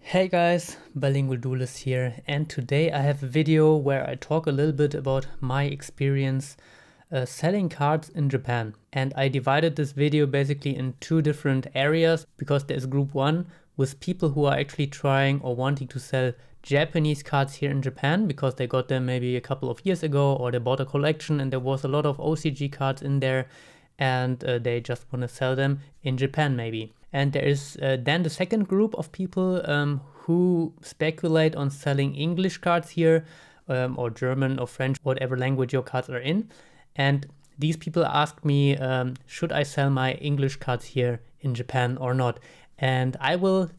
Hey guys, Bilingual Duelist here, and today I have a video where I talk a little bit about my experience selling cards in Japan. And I divided this video basically in two different areas because there's group one with people who are actually trying or wanting to sell Japanese cards here in Japan because they got them maybe a couple of years ago, or they bought a collection and there was a lot of OCG cards in there and they just want to sell them in Japan maybe. And there is then the second group of people who speculate on selling English cards here, or German or French, whatever language your cards are in. And these people ask me, should I sell my English cards here in Japan or not? And I will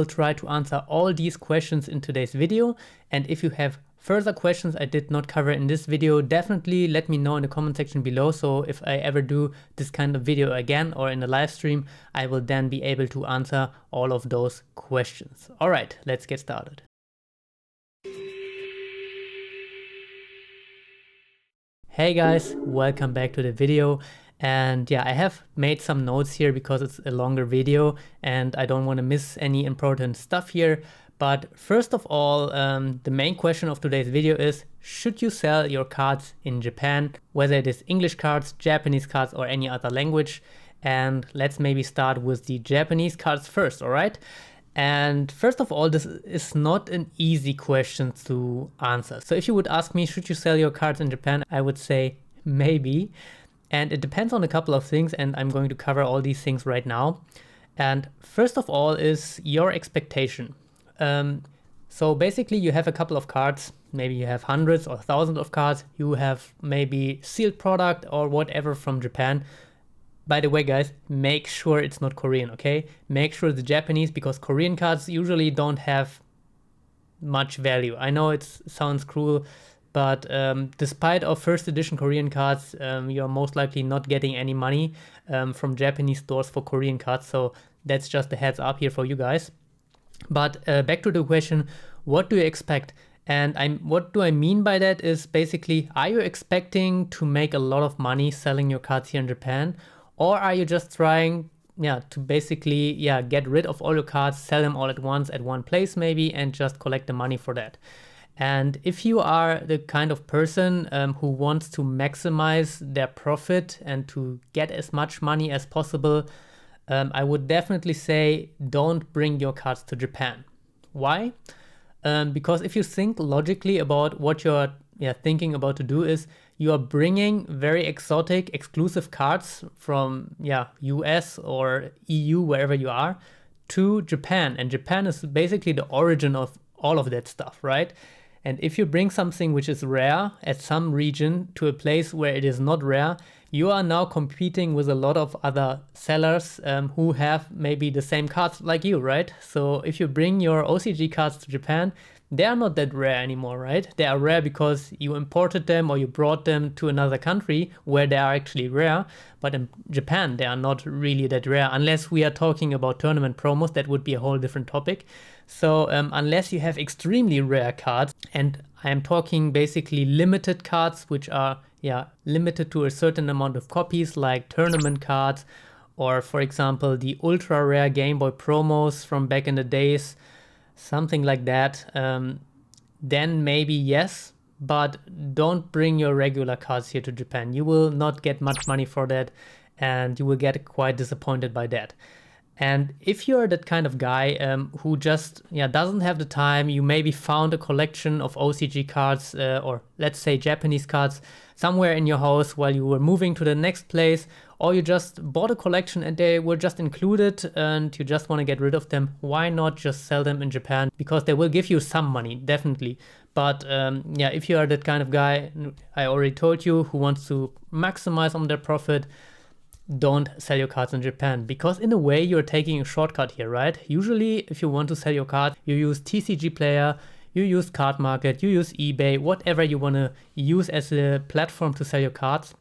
try to answer all these questions in today's video. And if you have further questions I did not cover in this video, definitely let me know in the comment section below. So if I ever do this kind of video again or in a live stream, I will then be able to answer all of those questions. All right, let's get started. Hey guys, welcome back to the video. And yeah, I have made some notes here because it's a longer video and I don't want to miss any important stuff here. But first of all, the main question of today's video is, should you sell your cards in Japan, whether it is English cards, Japanese cards, or any other language? And let's maybe start with the Japanese cards first, all right? And first of all, this is not an easy question to answer. So if you would ask me, should you sell your cards in Japan? I would say maybe. And it depends on a couple of things, and I'm going to cover all these things right now. And first of all is your expectation. So basically you have a couple of cards, maybe you have hundreds or thousands of cards, you have maybe sealed product or whatever from Japan. By the way guys, make sure it's not Korean, okay? Make sure it's Japanese, because Korean cards usually don't have much value. I know it sounds cruel, but despite of first edition Korean cards, you're most likely not getting any money from Japanese stores for Korean cards. So that's just a heads up here for you guys. But back to the question, what do you expect? And what do I mean by that is basically, are you expecting to make a lot of money selling your cards here in Japan? Or are you just trying to basically get rid of all your cards, sell them all at once at one place maybe, and just collect the money for that? And if you are the kind of person who wants to maximize their profit and to get as much money as possible, I would definitely say don't bring your cards to Japan. Why? Because if you think logically about what you're thinking about to do, is you are bringing very exotic, exclusive cards from US or EU, wherever you are, to Japan. And Japan is basically the origin of all of that stuff, right? And if you bring something which is rare at some region to a place where it is not rare, you are now competing with a lot of other sellers who have maybe the same cards like you, right? So if you bring your OCG cards to Japan, they are not that rare anymore, right? They are rare because you imported them or you brought them to another country where they are actually rare. But in Japan, they are not really that rare, unless we are talking about tournament promos. That would be a whole different topic. So unless you have extremely rare cards, and I am talking basically limited cards, which are limited to a certain amount of copies, like tournament cards, or for example, the ultra rare Game Boy promos from back in the days, something like that, then maybe yes, but don't bring your regular cards here to Japan. You will not get much money for that, and you will get quite disappointed by that. And if you're that kind of guy who just doesn't have the time, you maybe found a collection of OCG cards or let's say Japanese cards somewhere in your house while you were moving to the next place, or you just bought a collection and they were just included and you just want to get rid of them, why not just sell them in Japan? Because they will give you some money, definitely. But if you are that kind of guy, I already told you, who wants to maximize on their profit, don't sell your cards in Japan, because in a way you're taking a shortcut here, right? Usually if you want to sell your card, you use TCG Player, you use Cardmarket, you use eBay, whatever you want to use as a platform to sell your cards.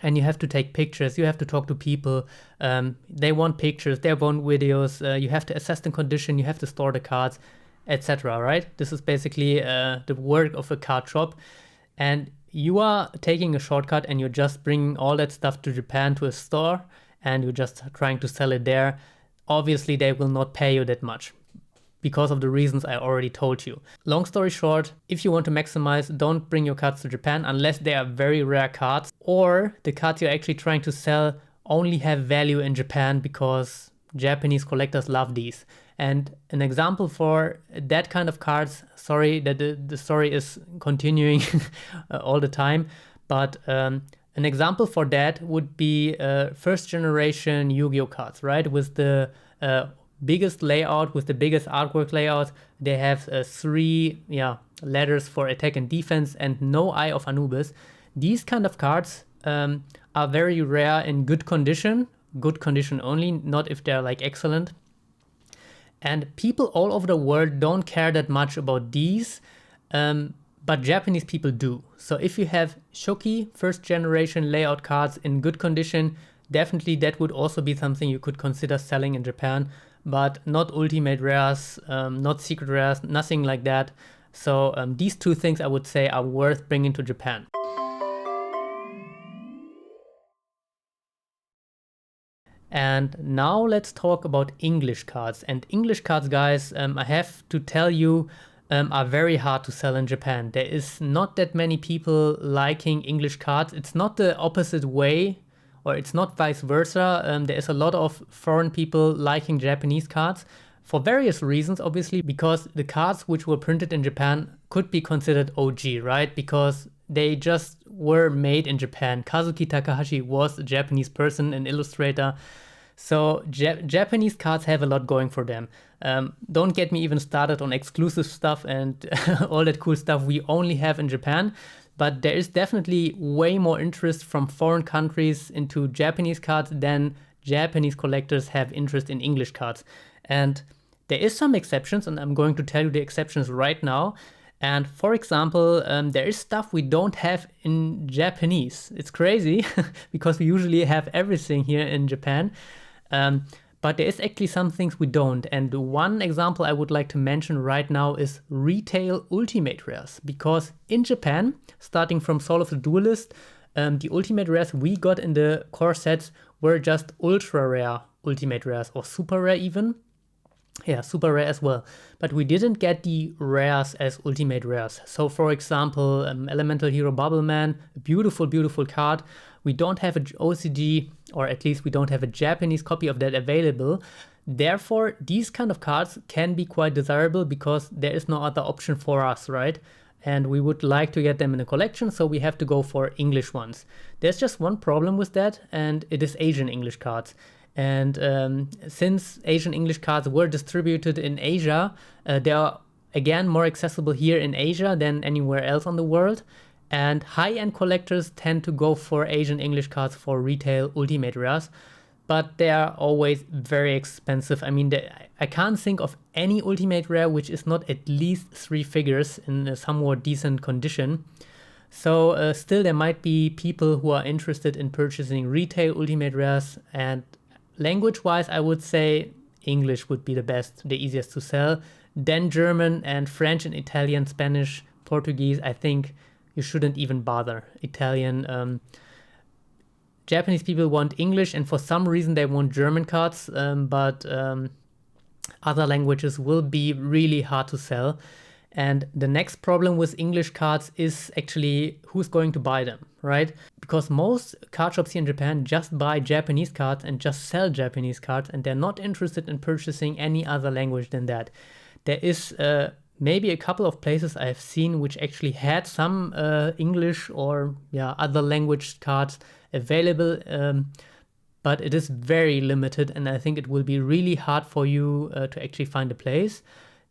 And you have to take pictures, you have to talk to people, they want pictures, they want videos, you have to assess the condition, you have to store the cards, etc., right? This is basically the work of a card shop. And you are taking a shortcut and you're just bringing all that stuff to Japan to a store and you're just trying to sell it there. Obviously, they will not pay you that much. because of the reasons I already told you. Long story short, if you want to maximize, don't bring your cards to Japan unless they are very rare cards, or the cards you're actually trying to sell only have value in Japan because Japanese collectors love these. And an example for that kind of cards, sorry that the story is continuing all the time, but an example for that would be first generation Yu-Gi-Oh cards, right? With the biggest layout, with the biggest artwork layout. They have 3 letters for attack and defense and no Eye of Anubis. These kind of cards are very rare in good condition only, not if they're like excellent. And people all over the world don't care that much about these, but Japanese people do. So if you have Shoki first generation layout cards in good condition, definitely that would also be something you could consider selling in Japan, but not ultimate rares, not secret rares, nothing like that. So these 2 things I would say are worth bringing to Japan. And now let's talk about English cards. And English cards, guys, I have to tell you, are very hard to sell in Japan. There is not that many people liking English cards. It's not the opposite way, or it's not vice versa. There is a lot of foreign people liking Japanese cards for various reasons, obviously, because the cards which were printed in Japan could be considered OG, right? Because they just were made in Japan. Kazuki Takahashi was a Japanese person, an illustrator. So Japanese cards have a lot going for them. Don't get me even started on exclusive stuff and all that cool stuff we only have in Japan. But there is definitely way more interest from foreign countries into Japanese cards than Japanese collectors have interest in English cards. And there is some exceptions, and I'm going to tell you the exceptions right now. And for example, there is stuff we don't have in Japanese. It's crazy because we usually have everything here in Japan. But there is actually some things we don't. And one example I would like to mention right now is retail ultimate rares. Because in Japan, starting from Soul of the Duelist, the ultimate rares we got in the core sets were just ultra rare ultimate rares, or super rare even. Yeah, super rare as well. But we didn't get the rares as ultimate rares. So for example, Elemental Hero Bubbleman, a beautiful, beautiful card. We don't have an OCG, or at least we don't have a Japanese copy of that available. Therefore, these kind of cards can be quite desirable because there is no other option for us, right? And we would like to get them in a collection, so we have to go for English ones. There's just one problem with that, and it is Asian English cards. And since Asian English cards were distributed in Asia, they are again more accessible here in Asia than anywhere else on the world. And high-end collectors tend to go for Asian English cards for retail ultimate rares, but they are always very expensive. I mean, I can't think of any ultimate rare which is not at least 3 figures in a somewhat decent condition. So still there might be people who are interested in purchasing retail ultimate rares, and language-wise, I would say English would be the best, the easiest to sell. Then German and French and Italian, Spanish, Portuguese, I think you shouldn't even bother. Italian, Japanese people want English, and for some reason they want German cards, but other languages will be really hard to sell. And the next problem with English cards is actually who's going to buy them, right? Because most card shops here in Japan just buy Japanese cards and just sell Japanese cards, and they're not interested in purchasing any other language than that. There is maybe a couple of places I've seen which actually had some English or other language cards available, but it is very limited, and I think it will be really hard for you to actually find a place.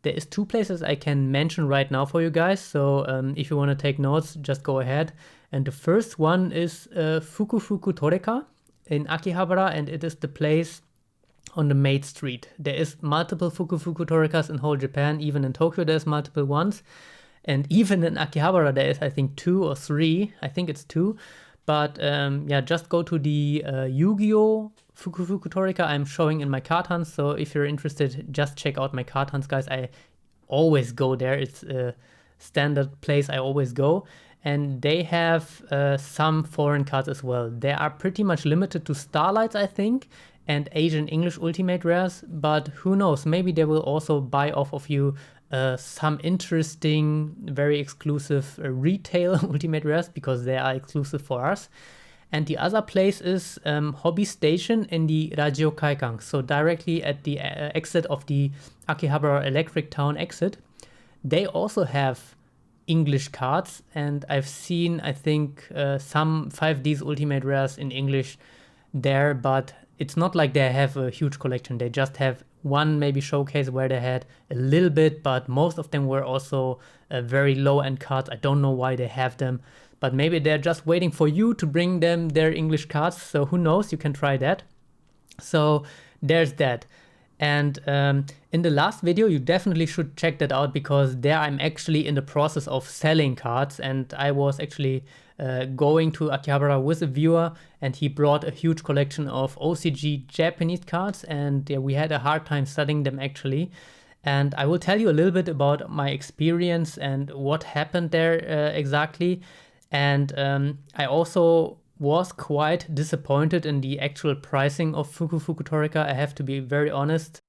There is 2 places I can mention right now for you guys, so if you want to take notes, just go ahead. And the first one is Fukufuku Toreka in Akihabara, and it is the place on the Maid Street. There is multiple Fukufuku Torekas in whole Japan, even in Tokyo there's multiple ones. And even in Akihabara there is, I think, 2 or 3, I think it's 2. But just go to the Yu-Gi-Oh! Fukufuku Toreka I'm showing in my card hunts. So if you're interested, just check out my card hunts, guys. I always go there. It's a standard place I always go. And they have some foreign cards as well. They are pretty much limited to Starlights, I think. and Asian English ultimate rares, but who knows, maybe they will also buy off of you some interesting, very exclusive retail ultimate rares, because they are exclusive for us. And the other place is Hobby Station in the Radio Kaikang, so directly at the exit of the Akihabara Electric Town exit. They also have English cards, and I've seen, I think, some 5Ds ultimate rares in English there, but it's not like they have a huge collection. They just have one maybe showcase where they had a little bit, but most of them were also very low-end cards. I don't know why they have them, but maybe they're just waiting for you to bring them their English cards, so who knows, you can try that. So there's that. And in the last video, you definitely should check that out, because there I'm actually in the process of selling cards, and I was actually going to Akihabara with a viewer, and he brought a huge collection of OCG Japanese cards, and yeah, we had a hard time selling them actually. And I will tell you a little bit about my experience and what happened there exactly. And I also was quite disappointed in the actual pricing of Fuku Fukutorika, I have to be very honest.